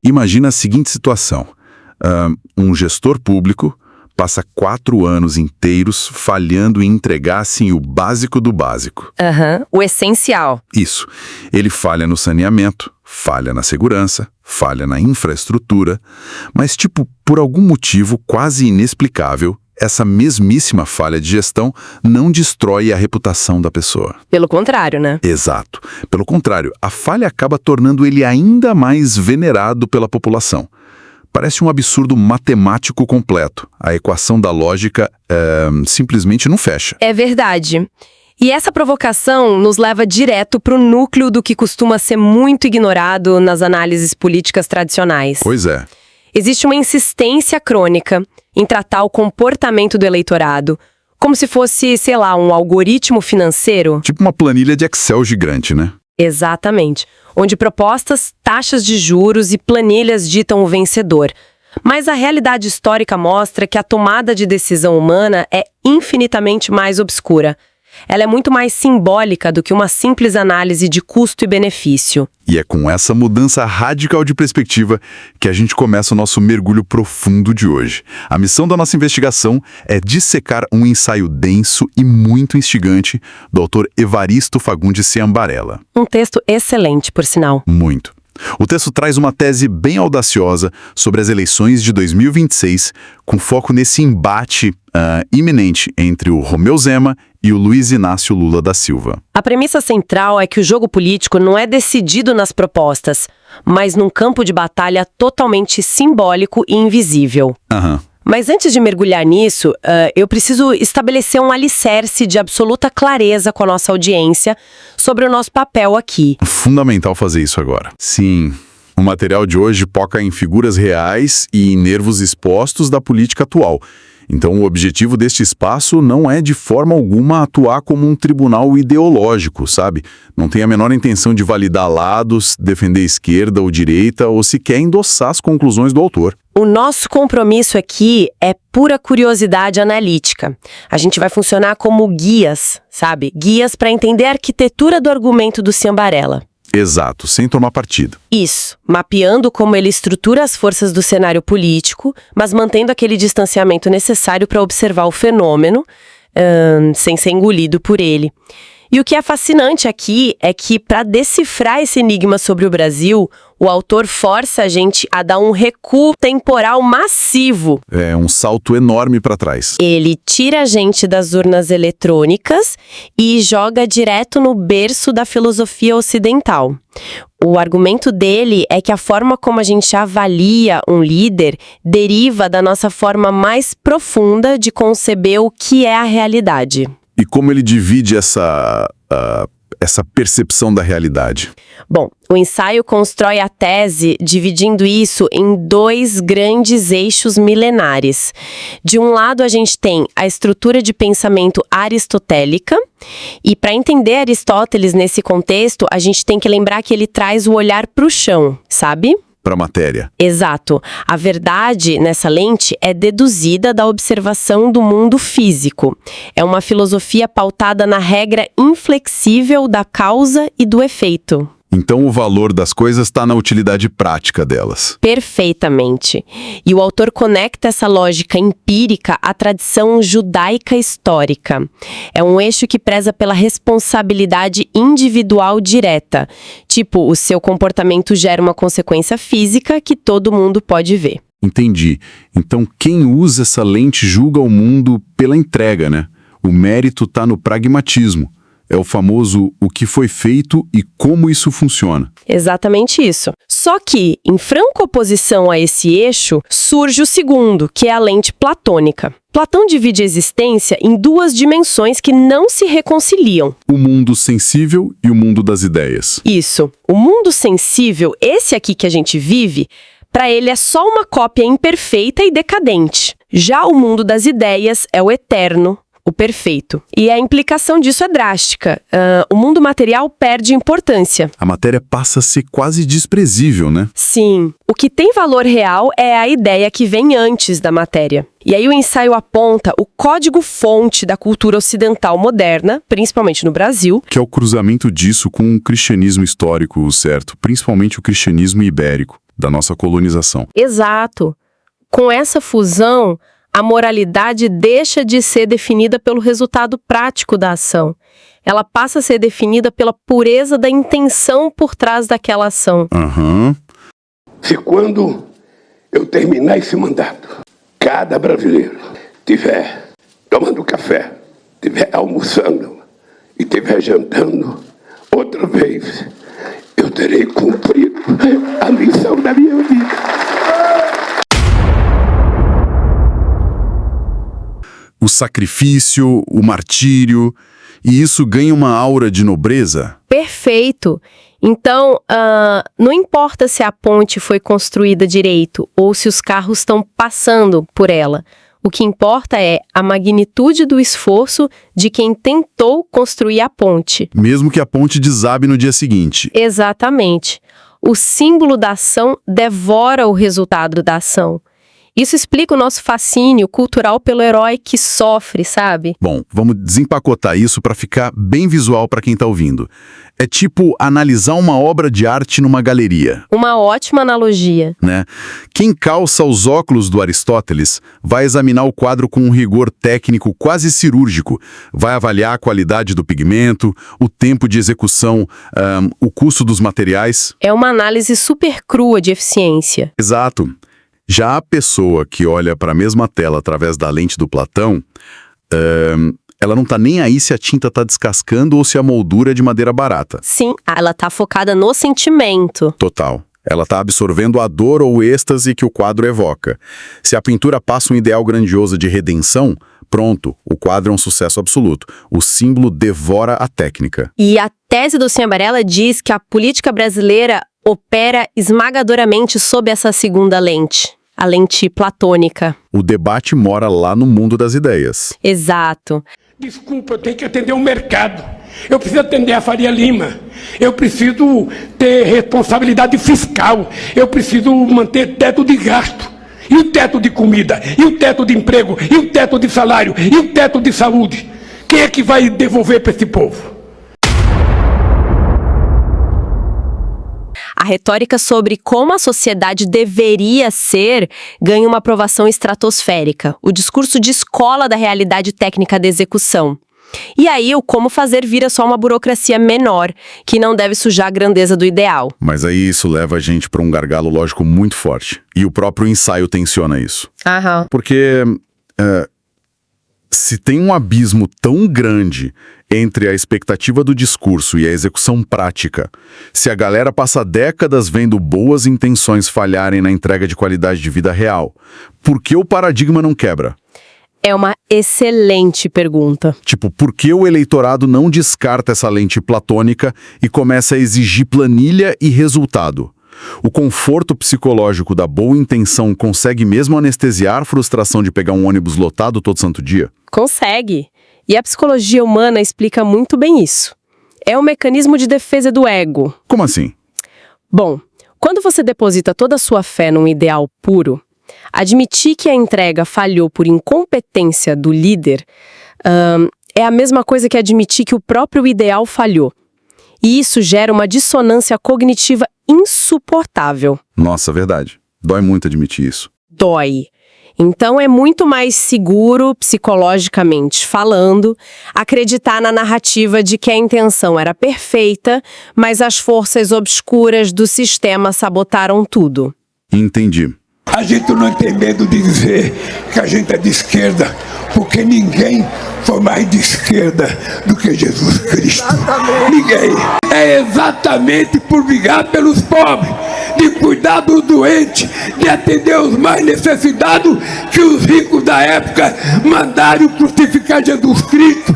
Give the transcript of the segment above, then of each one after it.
Imagina a seguinte situação. Um gestor público passa 4 anos inteiros falhando em entregar, assim, o básico do básico. O essencial. Isso. Ele falha no saneamento, falha na segurança, falha na infraestrutura, mas, por algum motivo quase inexplicável, essa mesmíssima falha de gestão não destrói a reputação da pessoa. Pelo contrário, né? Exato. Pelo contrário, a falha acaba tornando ele ainda mais venerado pela população. Parece um absurdo matemático completo. A equação da lógica simplesmente não fecha. É verdade. E essa provocação nos leva direto para o núcleo do que costuma ser muito ignorado nas análises políticas tradicionais. Pois é. Existe uma insistência crônica em tratar o comportamento do eleitorado como se fosse, sei lá, um algoritmo financeiro. Tipo uma planilha de Excel gigante, né? Exatamente. Onde propostas, taxas de juros e planilhas ditam o vencedor. Mas a realidade histórica mostra que a tomada de decisão humana é infinitamente mais obscura. Ela é muito mais simbólica do que uma simples análise de custo e benefício. E é com essa mudança radical de perspectiva que a gente começa o nosso mergulho profundo de hoje. A missão da nossa investigação é dissecar um ensaio denso e muito instigante do autor Evaristo Fagundes Ciambarella. Um texto excelente, por sinal. Muito. O texto traz uma tese bem audaciosa sobre as eleições de 2026, com foco nesse embate iminente entre o Romeu Zema e o Luiz Inácio Lula da Silva. A premissa central é que o jogo político não é decidido nas propostas, mas num campo de batalha totalmente simbólico e invisível. Mas antes de mergulhar nisso, eu preciso estabelecer um alicerce de absoluta clareza com a nossa audiência sobre o nosso papel aqui. Fundamental fazer isso agora. Sim, o material de hoje foca em figuras reais e em nervos expostos da política atual. Então, o objetivo deste espaço não é de forma alguma atuar como um tribunal ideológico, sabe? Não tem a menor intenção de validar lados, defender esquerda ou direita ou sequer endossar as conclusões do autor. O nosso compromisso aqui é pura curiosidade analítica. A gente vai funcionar como guias, sabe? Guias para entender a arquitetura do argumento do Ciambarella. Exato, sem tomar partido. Isso, mapeando como ele estrutura as forças do cenário político, mas mantendo aquele distanciamento necessário para observar o fenômeno, sem ser engolido por ele. E o que é fascinante aqui é que, para decifrar esse enigma sobre o Brasil, o autor força a gente a dar um recuo temporal massivo. É um salto enorme para trás. Ele tira a gente das urnas eletrônicas e joga direto no berço da filosofia ocidental. O argumento dele é que a forma como a gente avalia um líder deriva da nossa forma mais profunda de conceber o que é a realidade. E como ele divide essa percepção da realidade? Bom, o ensaio constrói a tese dividindo isso em 2 grandes eixos milenares. De um lado, a gente tem a estrutura de pensamento aristotélica, e para entender Aristóteles nesse contexto, a gente tem que lembrar que ele traz o olhar para o chão, sabe? Para a matéria. Exato. A verdade nessa lente é deduzida da observação do mundo físico. É uma filosofia pautada na regra inflexível da causa e do efeito. Então o valor das coisas está na utilidade prática delas. Perfeitamente. E o autor conecta essa lógica empírica à tradição judaica histórica. É um eixo que preza pela responsabilidade individual direta. Tipo, o seu comportamento gera uma consequência física que todo mundo pode ver. Entendi. Então quem usa essa lente julga o mundo pela entrega, né? O mérito está no pragmatismo. É o famoso o que foi feito e como isso funciona. Exatamente isso. Só que, em franca oposição a esse eixo, surge o segundo, que é a lente platônica. Platão divide a existência em 2 dimensões que não se reconciliam. O mundo sensível e o mundo das ideias. Isso. O mundo sensível, esse aqui que a gente vive, para ele é só uma cópia imperfeita e decadente. Já o mundo das ideias é o eterno, o perfeito. E a implicação disso é drástica. O mundo material perde importância. A matéria passa a ser quase desprezível, né? Sim. O que tem valor real é a ideia que vem antes da matéria. E aí o ensaio aponta o código-fonte da cultura ocidental moderna, principalmente no Brasil. Que é o cruzamento disso com o cristianismo histórico, certo? Principalmente o cristianismo ibérico. da nossa colonização. Exato. Com essa fusão, a moralidade deixa de ser definida pelo resultado prático da ação. Ela passa a ser definida pela pureza da intenção por trás daquela ação. Se quando eu terminar esse mandato, cada brasileiro estiver tomando café, estiver almoçando e estiver jantando, outra vez, eu terei cumprido a missão da minha vida. O sacrifício, o martírio, e isso ganha uma aura de nobreza? Perfeito. Então, não importa se a ponte foi construída direito ou se os carros estão passando por ela. O que importa é a magnitude do esforço de quem tentou construir a ponte. Mesmo que a ponte desabe no dia seguinte. Exatamente. O símbolo da ação devora o resultado da ação. Isso explica o nosso fascínio cultural pelo herói que sofre, sabe? Bom, vamos desempacotar isso para ficar bem visual para quem está ouvindo. É tipo analisar uma obra de arte numa galeria. Uma ótima analogia. Né? Quem calça os óculos do Aristóteles vai examinar o quadro com um rigor técnico quase cirúrgico, vai avaliar a qualidade do pigmento, o tempo de execução, o custo dos materiais. É uma análise super crua de eficiência. Exato. Já a pessoa que olha para a mesma tela através da lente do Platão, ela não está nem aí se a tinta está descascando ou se a moldura é de madeira barata. Sim, ela está focada no sentimento. Total. Ela está absorvendo a dor ou êxtase que o quadro evoca. Se a pintura passa um ideal grandioso de redenção, pronto, o quadro é um sucesso absoluto. O símbolo devora a técnica. E a tese do Sem Amarela diz que a política brasileira opera esmagadoramente sob essa segunda lente, a lente platônica. O debate mora lá no mundo das ideias. Exato. Desculpa, eu tenho que atender o mercado. Eu preciso atender a Faria Lima. Eu preciso ter responsabilidade fiscal. Eu preciso manter teto de gasto. E o teto de comida? E o teto de emprego? E o teto de salário? E o teto de saúde? Quem é que vai devolver para esse povo? A retórica sobre como a sociedade deveria ser ganha uma aprovação estratosférica. O discurso descola da realidade técnica da execução. E aí o como fazer vira só uma burocracia menor, que não deve sujar a grandeza do ideal. Mas aí isso leva a gente para um gargalo lógico muito forte. E o próprio ensaio tensiona isso. Aham. Porque se tem um abismo tão grande entre a expectativa do discurso e a execução prática, se a galera passa décadas vendo boas intenções falharem na entrega de qualidade de vida real, por que o paradigma não quebra? É uma excelente pergunta. Tipo, por que o eleitorado não descarta essa lente platônica e começa a exigir planilha e resultado? O conforto psicológico da boa intenção consegue mesmo anestesiar a frustração de pegar um ônibus lotado todo santo dia? Consegue. E a psicologia humana explica muito bem isso. É um mecanismo de defesa do ego. Como assim? Bom, quando você deposita toda a sua fé num ideal puro, admitir que a entrega falhou por incompetência do líder é a mesma coisa que admitir que o próprio ideal falhou. E isso gera uma dissonância cognitiva insuportável. Nossa, verdade. Dói muito admitir isso. Dói. Então é muito mais seguro, psicologicamente falando, acreditar na narrativa de que a intenção era perfeita, mas as forças obscuras do sistema sabotaram tudo. Entendi. A gente não tem medo de dizer que a gente é de esquerda, porque ninguém foi mais de esquerda do que Jesus Cristo. Ninguém. É exatamente por brigar pelos pobres, de cuidar dos doentes, de atender os mais necessitados, que os ricos da época mandaram crucificar Jesus Cristo.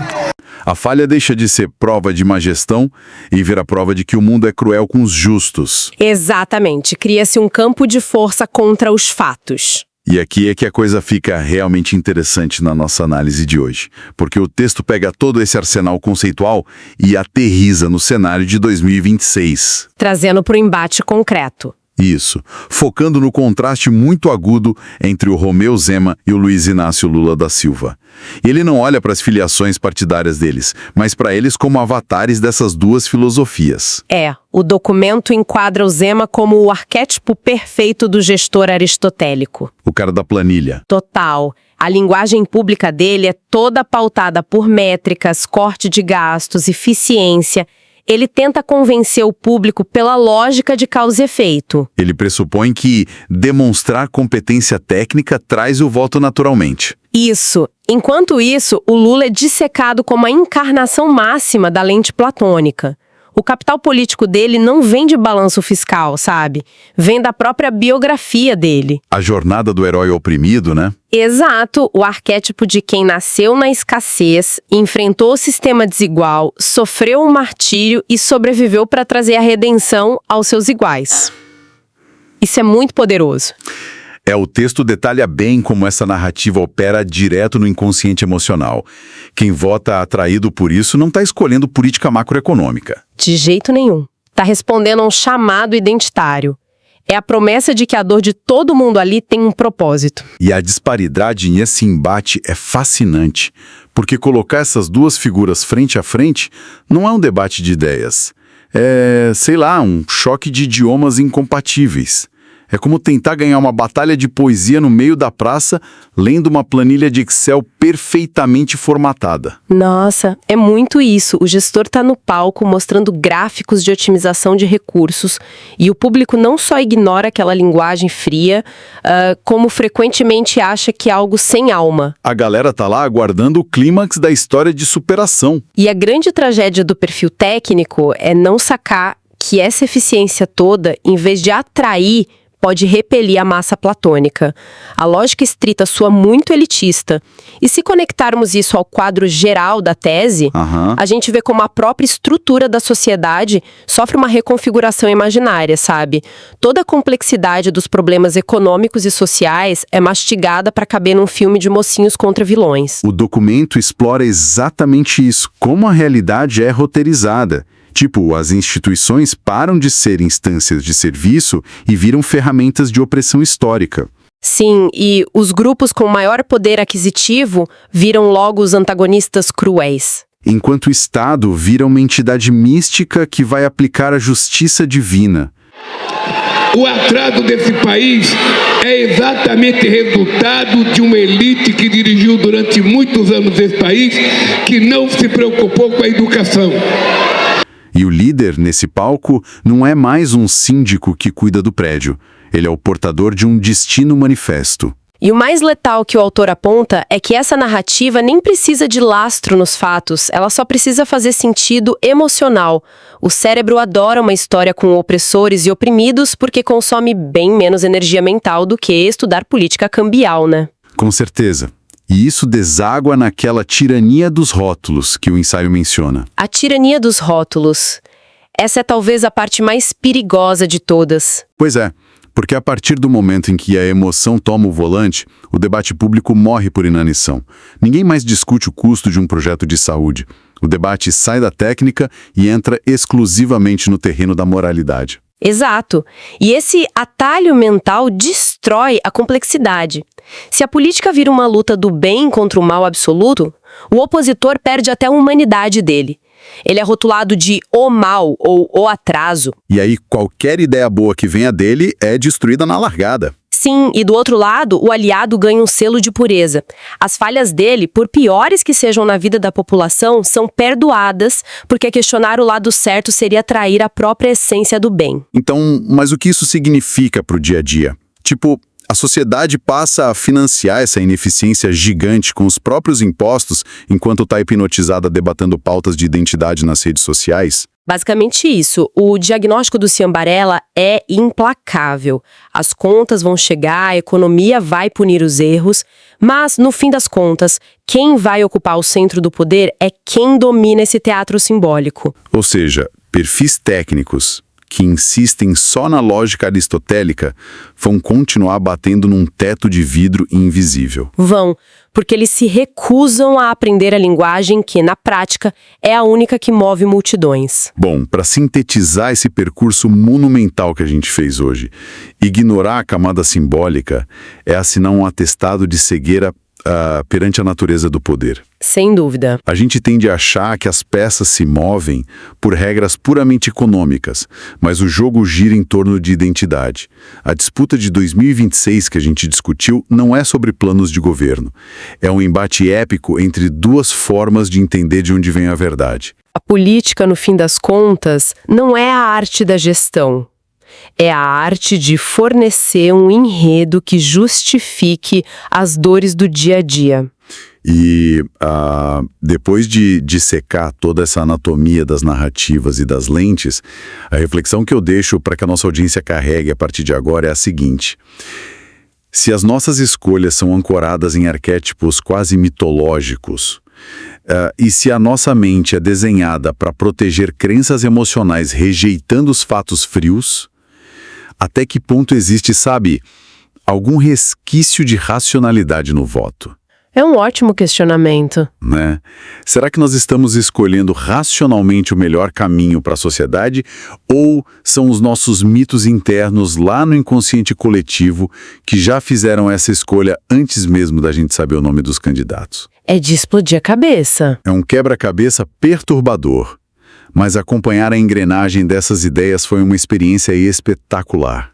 A falha deixa de ser prova de má gestão e vira prova de que o mundo é cruel com os justos. Exatamente. Cria-se um campo de força contra os fatos. E aqui é que a coisa fica realmente interessante na nossa análise de hoje, porque o texto pega todo esse arsenal conceitual e aterriza no cenário de 2026. Trazendo para o embate concreto. Isso, focando no contraste muito agudo entre o Romeu Zema e o Luiz Inácio Lula da Silva. Ele não olha para as filiações partidárias deles, mas para eles como avatares dessas duas filosofias. O documento enquadra o Zema como o arquétipo perfeito do gestor aristotélico. O cara da planilha. Total. A linguagem pública dele é toda pautada por métricas, corte de gastos, eficiência. Ele tenta convencer o público pela lógica de causa e efeito. Ele pressupõe que demonstrar competência técnica traz o voto naturalmente. Isso. Enquanto isso, o Lula é dissecado como a encarnação máxima da lente platônica. O capital político dele não vem de balanço fiscal, sabe? Vem da própria biografia dele. A jornada do herói oprimido, né? Exato, o arquétipo de quem nasceu na escassez, enfrentou o sistema desigual, sofreu um martírio e sobreviveu para trazer a redenção aos seus iguais. Isso é muito poderoso. O texto detalha bem como essa narrativa opera direto no inconsciente emocional. Quem vota atraído por isso não está escolhendo política macroeconômica. De jeito nenhum. Está respondendo a um chamado identitário. É a promessa de que a dor de todo mundo ali tem um propósito. E a disparidade nesse embate é fascinante, porque colocar essas duas figuras frente a frente não é um debate de ideias. Um choque de idiomas incompatíveis. É como tentar ganhar uma batalha de poesia no meio da praça, lendo uma planilha de Excel perfeitamente formatada. Nossa, é muito isso. O gestor está no palco mostrando gráficos de otimização de recursos e o público não só ignora aquela linguagem fria, como frequentemente acha que é algo sem alma. A galera tá lá aguardando o clímax da história de superação. E a grande tragédia do perfil técnico é não sacar que essa eficiência toda, em vez de atrair, pode repelir a massa platônica. A lógica estrita soa muito elitista. E se conectarmos isso ao quadro geral da tese, a gente vê como a própria estrutura da sociedade sofre uma reconfiguração imaginária, sabe? Toda a complexidade dos problemas econômicos e sociais é mastigada para caber num filme de mocinhos contra vilões. O documento explora exatamente isso, como a realidade é roteirizada. Tipo, as instituições param de ser instâncias de serviço e viram ferramentas de opressão histórica. Sim, e os grupos com maior poder aquisitivo viram logo os antagonistas cruéis. Enquanto o Estado vira uma entidade mística que vai aplicar a justiça divina. O atraso desse país é exatamente resultado de uma elite que dirigiu durante muitos anos esse país, que não se preocupou com a educação. E o líder, nesse palco, não é mais um síndico que cuida do prédio. Ele é o portador de um destino manifesto. E o mais letal que o autor aponta é que essa narrativa nem precisa de lastro nos fatos, ela só precisa fazer sentido emocional. O cérebro adora uma história com opressores e oprimidos porque consome bem menos energia mental do que estudar política cambial, né? Com certeza. E isso deságua naquela tirania dos rótulos que o ensaio menciona. A tirania dos rótulos. Essa é talvez a parte mais perigosa de todas. Pois é, porque a partir do momento em que a emoção toma o volante, o debate público morre por inanição. Ninguém mais discute o custo de um projeto de saúde. O debate sai da técnica e entra exclusivamente no terreno da moralidade. Exato. E esse atalho mental destrói a complexidade. Se a política vira uma luta do bem contra o mal absoluto, o opositor perde até a humanidade dele. Ele é rotulado de o mal ou o atraso. E aí qualquer ideia boa que venha dele é destruída na largada. Sim, e do outro lado, o aliado ganha um selo de pureza. As falhas dele, por piores que sejam na vida da população, são perdoadas, porque questionar o lado certo seria trair a própria essência do bem. Então, mas o que isso significa para o dia a dia? Tipo, a sociedade passa a financiar essa ineficiência gigante com os próprios impostos, enquanto está hipnotizada debatendo pautas de identidade nas redes sociais? Basicamente isso. O diagnóstico do Ciambarella é implacável. As contas vão chegar, a economia vai punir os erros, mas, no fim das contas, quem vai ocupar o centro do poder é quem domina esse teatro simbólico. Ou seja, perfis técnicos, que insistem só na lógica aristotélica vão continuar batendo num teto de vidro invisível. Vão, porque eles se recusam a aprender a linguagem que, na prática, é a única que move multidões. Bom, para sintetizar esse percurso monumental que a gente fez hoje, ignorar a camada simbólica é assinar um atestado de cegueira perante a natureza do poder. Sem dúvida. A gente tende a achar que as peças se movem por regras puramente econômicas, mas o jogo gira em torno de identidade. A disputa de 2026 que a gente discutiu não é sobre planos de governo. É um embate épico entre duas formas de entender de onde vem a verdade. A política, no fim das contas, não é a arte da gestão. É a arte de fornecer um enredo que justifique as dores do dia a dia. E depois de dissecar toda essa anatomia das narrativas e das lentes, a reflexão que eu deixo para que a nossa audiência carregue a partir de agora é a seguinte: se as nossas escolhas são ancoradas em arquétipos quase mitológicos, e se a nossa mente é desenhada para proteger crenças emocionais rejeitando os fatos frios, até que ponto existe, sabe, algum resquício de racionalidade no voto? É um ótimo questionamento. Né? Será que nós estamos escolhendo racionalmente o melhor caminho para a sociedade, ou são os nossos mitos internos lá no inconsciente coletivo que já fizeram essa escolha antes mesmo da gente saber o nome dos candidatos? É de explodir a cabeça. É um quebra-cabeça perturbador, mas acompanhar a engrenagem dessas ideias foi uma experiência espetacular.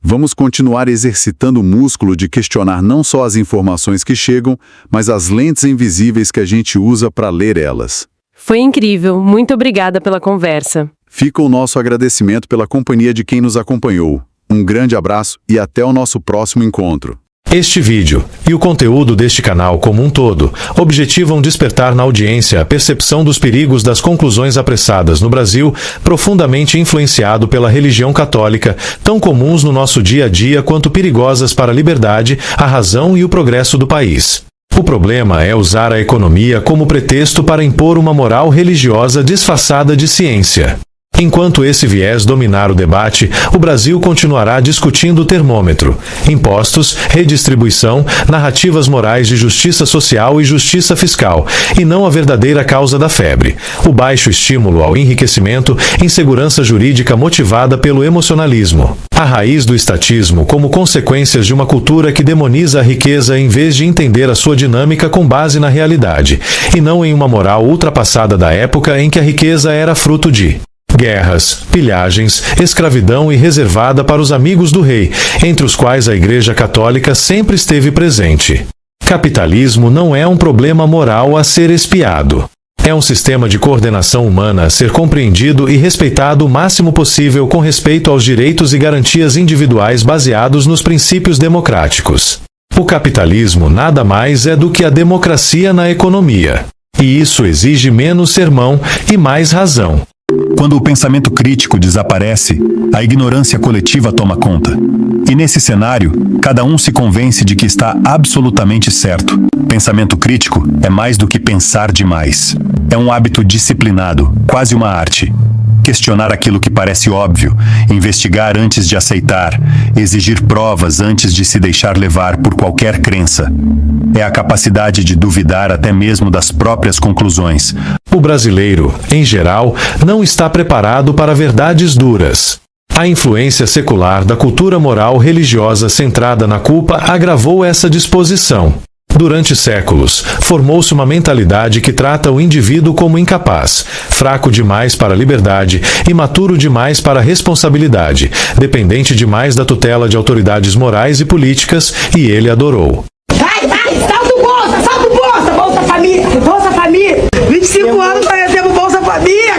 Vamos continuar exercitando o músculo de questionar não só as informações que chegam, mas as lentes invisíveis que a gente usa para ler elas. Foi incrível. Muito obrigada pela conversa. Fica o nosso agradecimento pela companhia de quem nos acompanhou. Um grande abraço e até o nosso próximo encontro. Este vídeo e o conteúdo deste canal como um todo objetivam despertar na audiência a percepção dos perigos das conclusões apressadas no Brasil, profundamente influenciado pela religião católica, tão comuns no nosso dia a dia quanto perigosas para a liberdade, a razão e o progresso do país. O problema é usar a economia como pretexto para impor uma moral religiosa disfarçada de ciência. Enquanto esse viés dominar o debate, o Brasil continuará discutindo o termômetro, impostos, redistribuição, narrativas morais de justiça social e justiça fiscal, e não a verdadeira causa da febre, o baixo estímulo ao enriquecimento, insegurança jurídica motivada pelo emocionalismo. A raiz do estatismo como consequências de uma cultura que demoniza a riqueza em vez de entender a sua dinâmica com base na realidade, e não em uma moral ultrapassada da época em que a riqueza era fruto de guerras, pilhagens, escravidão e reservada para os amigos do rei, entre os quais a Igreja Católica sempre esteve presente. Capitalismo não é um problema moral a ser espiado. É um sistema de coordenação humana a ser compreendido e respeitado o máximo possível com respeito aos direitos e garantias individuais baseados nos princípios democráticos. O capitalismo nada mais é do que a democracia na economia. E isso exige menos sermão e mais razão. Quando o pensamento crítico desaparece, a ignorância coletiva toma conta. E nesse cenário, cada um se convence de que está absolutamente certo. Pensamento crítico é mais do que pensar demais. É um hábito disciplinado, quase uma arte. Questionar aquilo que parece óbvio, investigar antes de aceitar, exigir provas antes de se deixar levar por qualquer crença. É a capacidade de duvidar até mesmo das próprias conclusões. O brasileiro, em geral, não está preparado para verdades duras. A influência secular da cultura moral religiosa centrada na culpa agravou essa disposição. Durante séculos, formou-se uma mentalidade que trata o indivíduo como incapaz, fraco demais para a liberdade, imaturo demais para a responsabilidade, dependente demais da tutela de autoridades morais e políticas, e ele adorou. Vai, salto Bolsa Família, 25 anos nós recebemos Bolsa Família.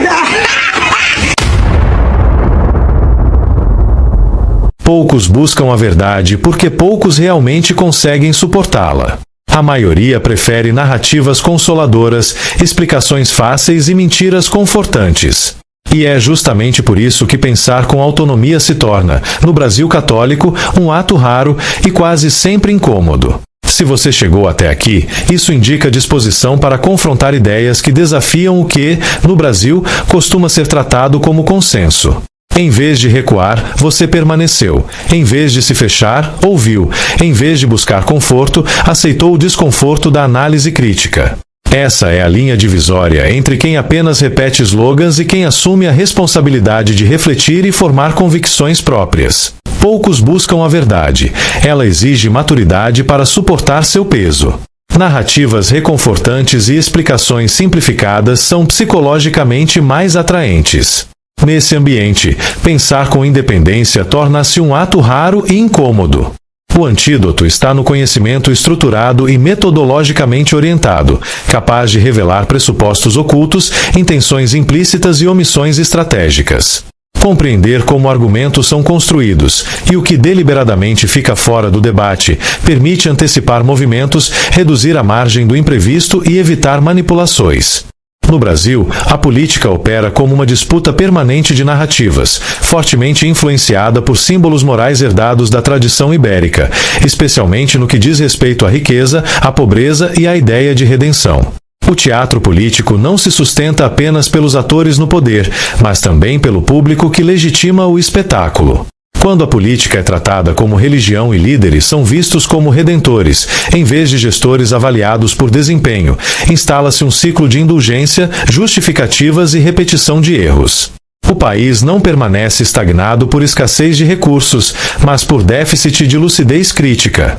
Poucos buscam a verdade porque poucos realmente conseguem suportá-la. A maioria prefere narrativas consoladoras, explicações fáceis e mentiras confortantes. E é justamente por isso que pensar com autonomia se torna, no Brasil católico, um ato raro e quase sempre incômodo. Se você chegou até aqui, isso indica disposição para confrontar ideias que desafiam o que, no Brasil, costuma ser tratado como consenso. Em vez de recuar, você permaneceu. Em vez de se fechar, ouviu. Em vez de buscar conforto, aceitou o desconforto da análise crítica. Essa é a linha divisória entre quem apenas repete slogans e quem assume a responsabilidade de refletir e formar convicções próprias. Poucos buscam a verdade. Ela exige maturidade para suportar seu peso. Narrativas reconfortantes e explicações simplificadas são psicologicamente mais atraentes. Nesse ambiente, pensar com independência torna-se um ato raro e incômodo. O antídoto está no conhecimento estruturado e metodologicamente orientado, capaz de revelar pressupostos ocultos, intenções implícitas e omissões estratégicas. Compreender como argumentos são construídos e o que deliberadamente fica fora do debate permite antecipar movimentos, reduzir a margem do imprevisto e evitar manipulações. No Brasil, a política opera como uma disputa permanente de narrativas, fortemente influenciada por símbolos morais herdados da tradição ibérica, especialmente no que diz respeito à riqueza, à pobreza e à ideia de redenção. O teatro político não se sustenta apenas pelos atores no poder, mas também pelo público que legitima o espetáculo. Quando a política é tratada como religião e líderes são vistos como redentores, em vez de gestores avaliados por desempenho, instala-se um ciclo de indulgência, justificativas e repetição de erros. O país não permanece estagnado por escassez de recursos, mas por déficit de lucidez crítica.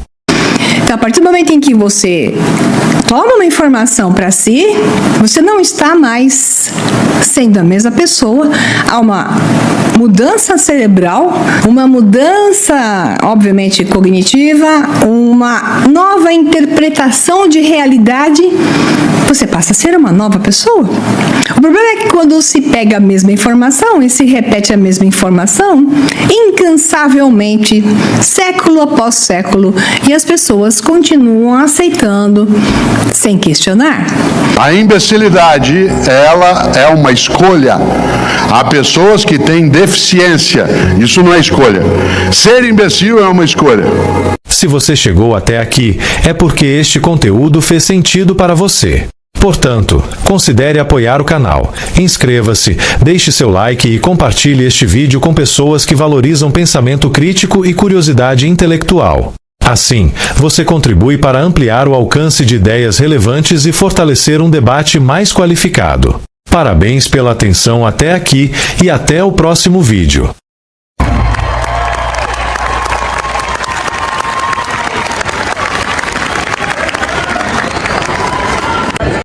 Então, a partir do momento em que você toma uma informação para si, você não está mais sendo a mesma pessoa. Há uma mudança cerebral, uma mudança, obviamente, cognitiva, uma nova interpretação de realidade. Você passa a ser uma nova pessoa. O problema é que quando se pega a mesma informação e se repete a mesma informação, incansavelmente, século após século, e as pessoas continuam aceitando sem questionar. A imbecilidade, ela é uma escolha. Há pessoas que têm deficiência. Isso não é escolha. Ser imbecil é uma escolha. Se você chegou até aqui, é porque este conteúdo fez sentido para você. Portanto, considere apoiar o canal. Inscreva-se, deixe seu like e compartilhe este vídeo com pessoas que valorizam pensamento crítico e curiosidade intelectual. Assim, você contribui para ampliar o alcance de ideias relevantes e fortalecer um debate mais qualificado. Parabéns pela atenção até aqui e até o próximo vídeo.